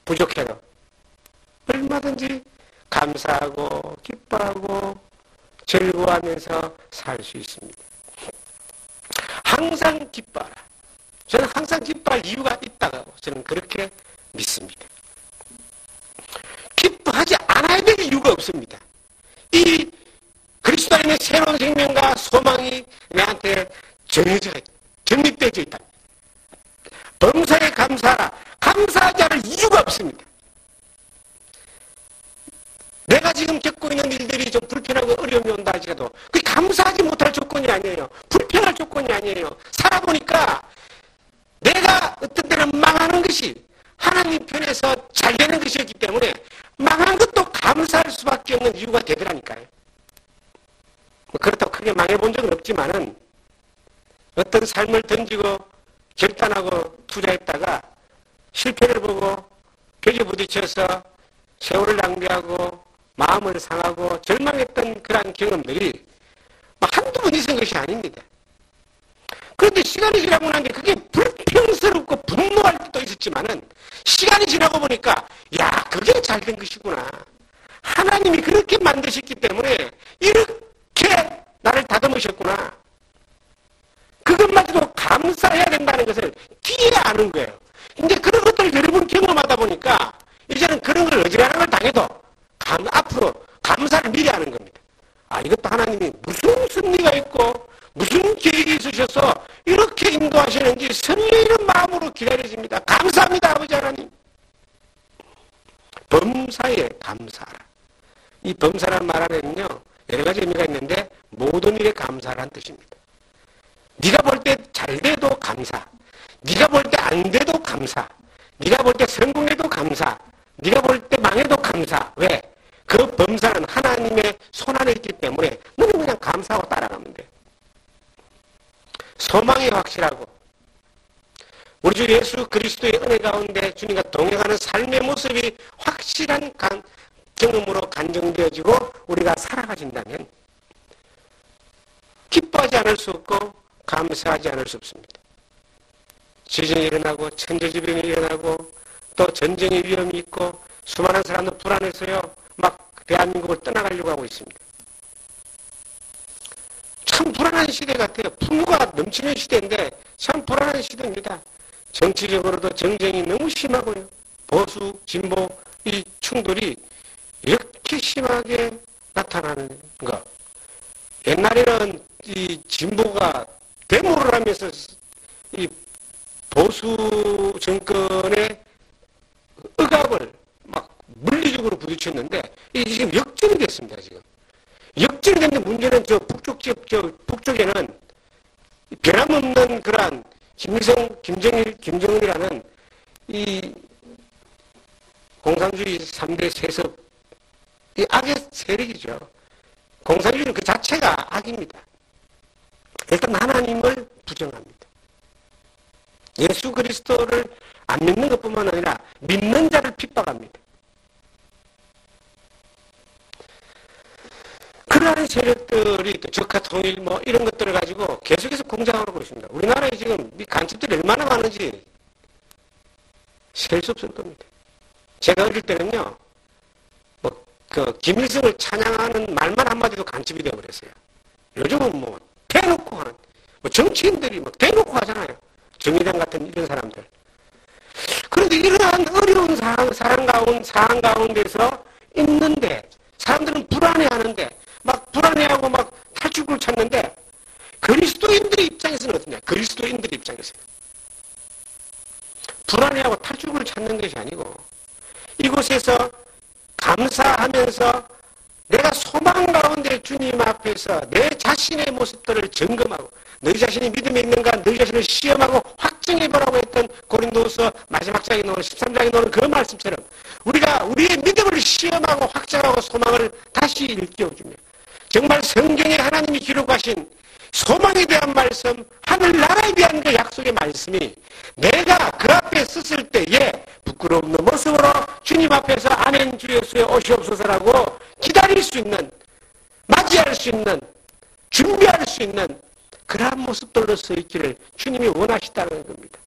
부족해도 얼마든지 감사하고 기뻐하고 즐거워하면서 살 수 있습니다. 항상 기뻐하라. 저는 항상 기뻐할 이유가 있다고 저는 그렇게 믿습니다. 기뻐하지 않아야 될 이유가 없습니다. 이 그리스도 안에 새로운 생명과 소망이 내한테 정립되어져 있다. 범사에 감사하라. 감사하지 않을 이유가 없습니다. 내가 지금 겪고 있는 일들이 좀 불편하고 어려움이 온다 할지라도 그게 감사하지 못할 조건이 아니에요. 불편할 조건이 아니에요. 살아보니까 내가 어떤 때는 망하는 것이 하나님 편에서 잘 되는 것이었기 때문에 망한 것도 감사할 수밖에 없는 이유가 되더라니까요. 그렇다고 크게 망해본 적은 없지만은 어떤 삶을 던지고 결단하고 투자했다가 실패를 보고 벽에 부딪혀서 세월을 낭비하고 마음을 상하고 절망했던 그러한 경험들이 한두 번 있은 것이 아닙니다. 그런데 시간이 지나고 난 게 그게 불평스럽고 분노할 때도 있었지만은 시간이 지나고 보니까 야 그게 잘된 것이구나. 하나님이 그렇게 만드셨기 때문에 이렇게 나를 다듬으셨구나. 그것마저도 감사해야 된다는 것을 뒤에 아는 거예요. 이제 그런 것들을 여러 번 경험하다 보니까 이제는 그런 걸 어지간한 걸 당해도 앞으로 감사를 미리 하는 겁니다. 아 이것도 하나님이 무슨 섭리가 있고 무슨 계획이 있으셔서 이렇게 인도하시는지 설레이는 마음으로 기다려집니다. 감사합니다 아버지 하나님. 범사에 감사하라. 이 범사란 말 안에는요 여러 가지 의미가 있는데 모든 일에 감사란 뜻입니다. 네가 볼 때 잘 돼도 감사, 네가 볼 때 안 돼도 감사, 네가 볼 때 성공해도 감사, 네가 볼 때 망해도 감사. 왜? 그 범사는 하나님의 손안에 있기 때문에 너는 그냥 감사하고 따라가면 돼. 소망이 확실하고 우리 주 예수 그리스도의 은혜 가운데 주님과 동행하는 삶의 모습이 확실한 경험으로 간증되어지고 우리가 살아가진다면 기뻐하지 않을 수 없고 감사하지 않을 수 없습니다. 지진이 일어나고 천재지변이 일어나고 또 전쟁의 위험이 있고 수많은 사람들 불안해서요 막 대한민국을 떠나가려고 하고 있습니다. 참 불안한 시대 같아요. 풍요가 넘치는 시대인데 참 불안한 시대입니다. 정치적으로도 정쟁이 너무 심하고요. 보수, 진보 이 충돌이 이렇게 심하게 나타나는 것. 옛날에는 이 진보가 데모를 하면서 이 보수 정권의 억압을 막 물리적으로 부딪혔는데 이게 지금 역전이 됐습니다. 지금 역전이 됐는데 문제는 저 북쪽에는 변함없는 그러한 김일성, 김정일이라는 이 공산주의 3대 세습 이 악의 세력이죠. 공산주의는 그 자체가 악입니다. 일단 하나님을 부정합니다. 예수 그리스도를 안 믿는 것뿐만 아니라 믿는 자를 핍박합니다. 그러한 세력들이 또 적화 통일 뭐 이런 것들을 가지고 계속해서 공작하고 있습니다. 우리나라에 지금 이 간첩들이 얼마나 많은지 셀 수 없을 겁니다. 제가 어릴 때는요, 김일성을 찬양하는 말만 한마디도 간첩이 되어버렸어요. 요즘은 뭐 대놓고 하는, 뭐 정치인들이 뭐 대놓고 하잖아요. 정의당 같은 이런 사람들. 그런데 이러한 어려운 상황 가운데서 있는데 사람들은 불안해하는데 막 불안해하고 막 탈출구를 찾는데 그리스도인들의 입장에서는 어떠냐? 그리스도인들의 입장에서는 불안해하고 탈출구를 찾는 것이 아니고 이곳에서 감사하면서 내가 소망 가운데 주님 앞에서 내 자신의 모습들을 점검하고 너희 자신이 믿음이 있는가 너희 자신을 시험하고 확증해보라고 했던 고린도후서 마지막 장에 나오는 13장에 나오는 그 말씀처럼 우리가 우리의 믿음을 시험하고 확증하고 소망을 다시 일깨워주며 정말 성경에 하나님이 기록하신 소망에 대한 말씀, 하늘나라에 대한 그 약속의 말씀이 내가 그 앞에 섰을 때에 부끄러움 없는 모습으로 주님 앞에서 아멘 주 예수에 오시옵소서라고 기다릴 수 있는, 맞이할 수 있는, 준비할 수 있는 그러한 모습들로 서 있기를 주님이 원하시다는 겁니다.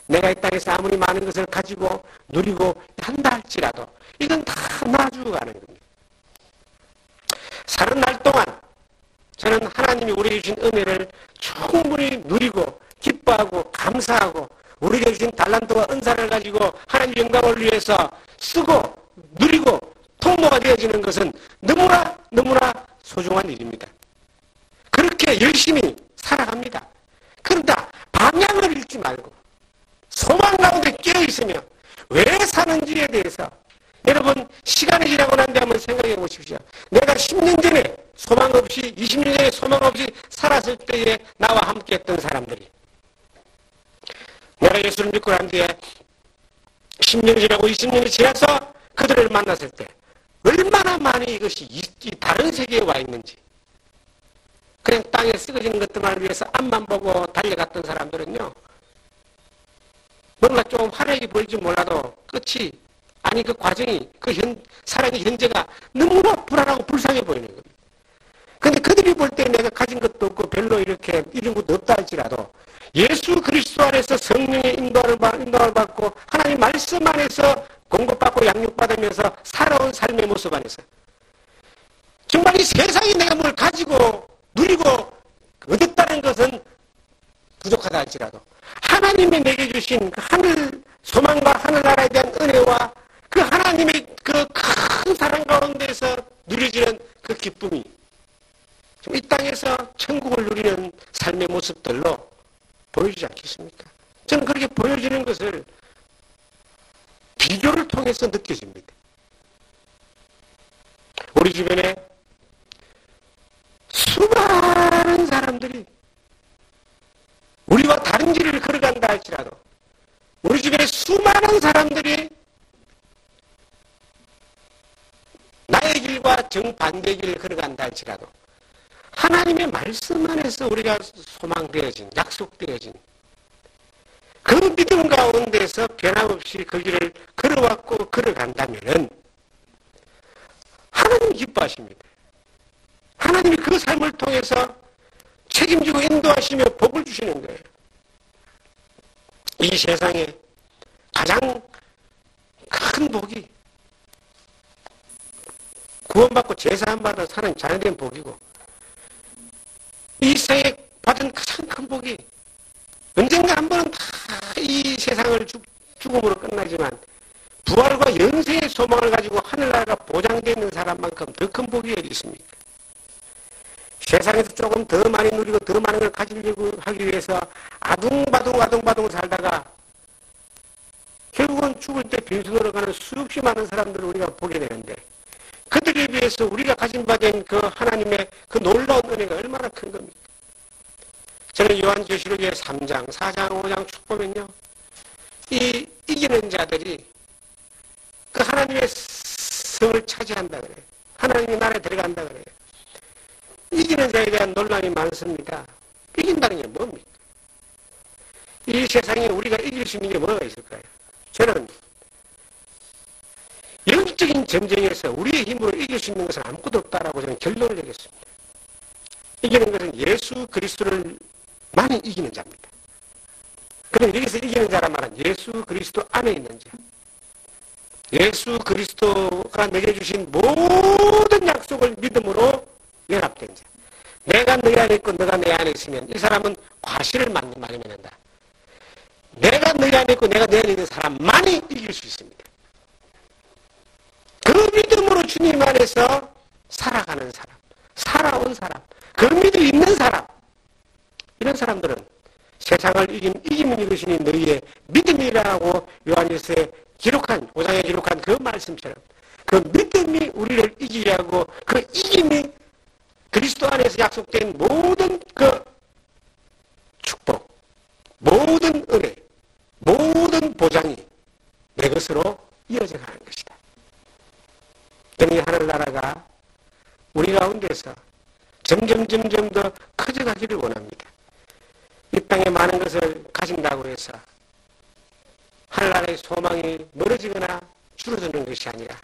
내가 이 땅에서 아무리 많은 것을 가지고 누리고 한다 할지라도 이건 다 놔주고 가는 겁니다. 사는 날 동안 저는 하나님이 우리에게 주신 은혜를 충분히 누리고 기뻐하고 감사하고 우리에게 주신 달란트와 은사를 가지고 하나님 영광을 위해서 쓰고 누리고 통로가 되어지는 것은 너무나 소중한 일입니다. 그렇게 열심히 살아갑니다. 그러다 방향을 잃지 말고 소망 가운데 깨어있으며 왜 사는지에 대해서 여러분 시간이 지나고 난 뒤에 한번 생각해 보십시오. 내가 10년 전에 소망 없이 20년 전에 소망 없이 살았을 때에 나와 함께 했던 사람들이 내가 예수를 믿고 난 뒤에 10년이 지나고 20년이 지나서 그들을 만났을 때 얼마나 많이 이것이 이 다른 세계에 와 있는지 그냥 땅에 쓰러지는 것들만 위해서 앞만 보고 달려갔던 사람들은요 뭔가 좀 활약이 보일지 몰라도 끝이 아니 그 과정이 사랑의 현재가 너무나 불안하고 불쌍해 보이는 겁니다. 근데 그들이 볼 때 내가 가진 것도 없고 별로 이렇게 이런 것도 없다 할지라도 예수 그리스도 안에서 성령의 인도를 받고 하나님 말씀 안에서 공급받고 양육받으면서 살아온 삶의 모습 안에서 정말 이 세상에 내가 뭘 가지고 누리고 얻었다는 것은 부족하다 할지라도 하나님이 내게 주신 그 하늘 소망과 하늘나라에 대한 은혜와 그 하나님의 그 큰 사랑 가운데서 누려지는 그 기쁨이 이 땅에서 천국을 누리는 삶의 모습들로 보여지지 않겠습니까? 저는 그렇게 보여지는 것을 비교를 통해서 느껴집니다. 우리 주변에 수많은 사람들이 우리와 다른 길을 걸어간다 할지라도 우리 주변에 수많은 사람들이 나의 길과 정반대 길을 걸어간다 할지라도 하나님의 말씀 안에서 우리가 소망되어진 약속되어진 그 믿음 가운데서 변함없이 그 길을 걸어왔고 걸어간다면은 하나님이 기뻐하십니다. 하나님이 그 삶을 통해서 책임지고 인도하시며 복을 주시는 거예요. 이 세상에 가장 큰 복이 구원받고 제사함받아 사는 자녀된 복이고, 이 세상에 받은 가장 큰 복이 언젠가 한 번은 다 이 세상을 죽음으로 끝나지만 부활과 영생의 소망을 가지고 하늘나라가 보장되어 있는 사람만큼 더 큰 복이 어디 있습니까? 세상에서 조금 더 많이 누리고 더 많은 걸 가지려고 하기 위해서 아둥바둥 살다가 결국은 죽을 때 빈손으로 가는 수없이 많은 사람들을 우리가 보게 되는데, 그들에 비해서 우리가 가진 바 된 그 하나님의 그 놀라운 은혜가 얼마나 큰 겁니까? 저는 요한계시록의 3장, 4장, 5장 쭉 보면요, 이 이기는 자들이 그 하나님의 성을 차지한다 그래요. 하나님의 나라에 들어간다 그래요. 이기는 자에 대한 논란이 많습니다. 이긴다는 게 뭡니까? 이 세상에 우리가 이길 수 있는 게 뭐가 있을까요? 저는 영적인 전쟁에서 우리의 힘으로 이길 수 있는 것은 아무것도 없다라고 저는 결론을 내렸습니다. 이기는 것은 예수 그리스도를 많이 이기는 자입니다. 그럼 여기서 이기는 자란 말은 예수 그리스도 안에 있는 자. 예수 그리스도가 내게 주신 모든 약속을 믿음으로 연합된 자. 내가 너희 안에 있고 너가 내 안에 있으면 이 사람은 과실을 많이 맺는다. 내가 너희 안에 있고 내가 내 안에 있는 사람만이 이길 수 있습니다. 그 믿음으로 주님 안에서 살아가는 사람, 살아온 사람, 그 믿음 있는 사람, 이런 사람들은 세상을 이기면 이것이니 너희의 믿음이라고 요한일서에 기록한, 5장에 기록한 그 말씀처럼 그 믿음이 우리를 이기게 하고 그 이김이 그리스도 안에서 약속된 모든 그 축복, 모든 은혜, 모든 보장이 내 것으로 이어져 가는 것이다. 저는 이 하늘나라가 우리 가운데서 점점 더 커져가기를 원합니다. 이 땅에 많은 것을 가진다고 해서 하늘나라의 소망이 멀어지거나 줄어드는 것이 아니라,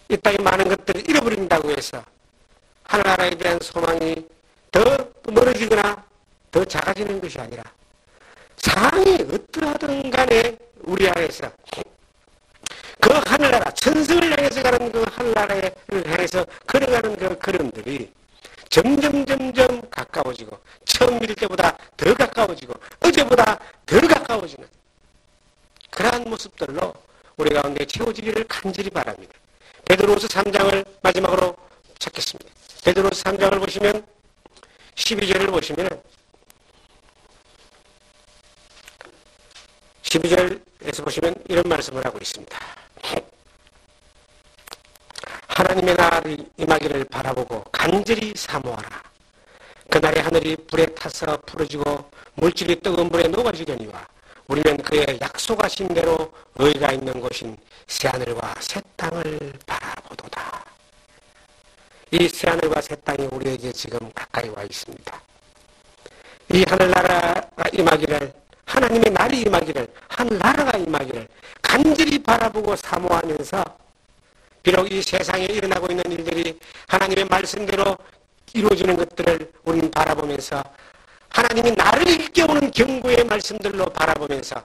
이 땅에 많은 것들을 잃어버린다고 해서 하늘나라에 대한 소망이 더 멀어지거나 더 작아지는 것이 아니라, 상황이 어떠하든 간에 우리 안에서 그 하늘나라, 천성을 향해서 가는 그 하늘나라를 향해서 걸어가는 그 걸음들이 점점 가까워지고, 처음 믿을 때보다 더 가까워지고, 어제보다 더 가까워지는 그러한 모습들로 우리 가운데 채워지기를 간절히 바랍니다. 베드로후서 3장을 마지막으로 찾겠습니다. 베드로후서 3장을 보시면 12절을 보시면 12절에서 보시면 이런 말씀을 하고 있습니다. 하나님의 나라를 임하기를 바라보고 간절히 사모하라. 그날에 하늘이 불에 타서 부러지고 물질이 뜨거운 불에 녹아지려니와 우리는 그의 약속하신 대로 의가 있는 곳인 새하늘과 새 땅을 바라보도다. 이 새하늘과 새 땅이 우리에게 지금 가까이 와 있습니다. 이 하늘나라가 임하기를, 하나님의 날이 임하기를, 하늘나라가 임하기를 간절히 바라보고 사모하면서, 비록 이 세상에 일어나고 있는 일들이 하나님의 말씀대로 이루어지는 것들을 우리는 바라보면서, 하나님이 나를 일깨우는 경고의 말씀들로 바라보면서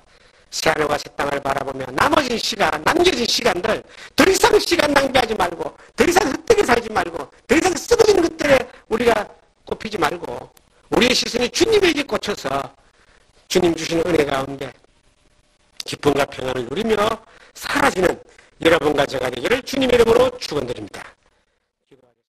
새하늘과 새 땅을 바라보며 남겨진 시간들 더 이상 시간 낭비하지 말고, 더 이상 헛되게 살지 말고, 더 이상 썩어지는 것들에 우리가 꼽히지 말고 우리의 시선이 주님에게 꽂혀서 주님 주시는 은혜 가운데 기쁨과 평안을 누리며 사라지는 여러분과 제가 되기를 주님의 이름으로 축원드립니다.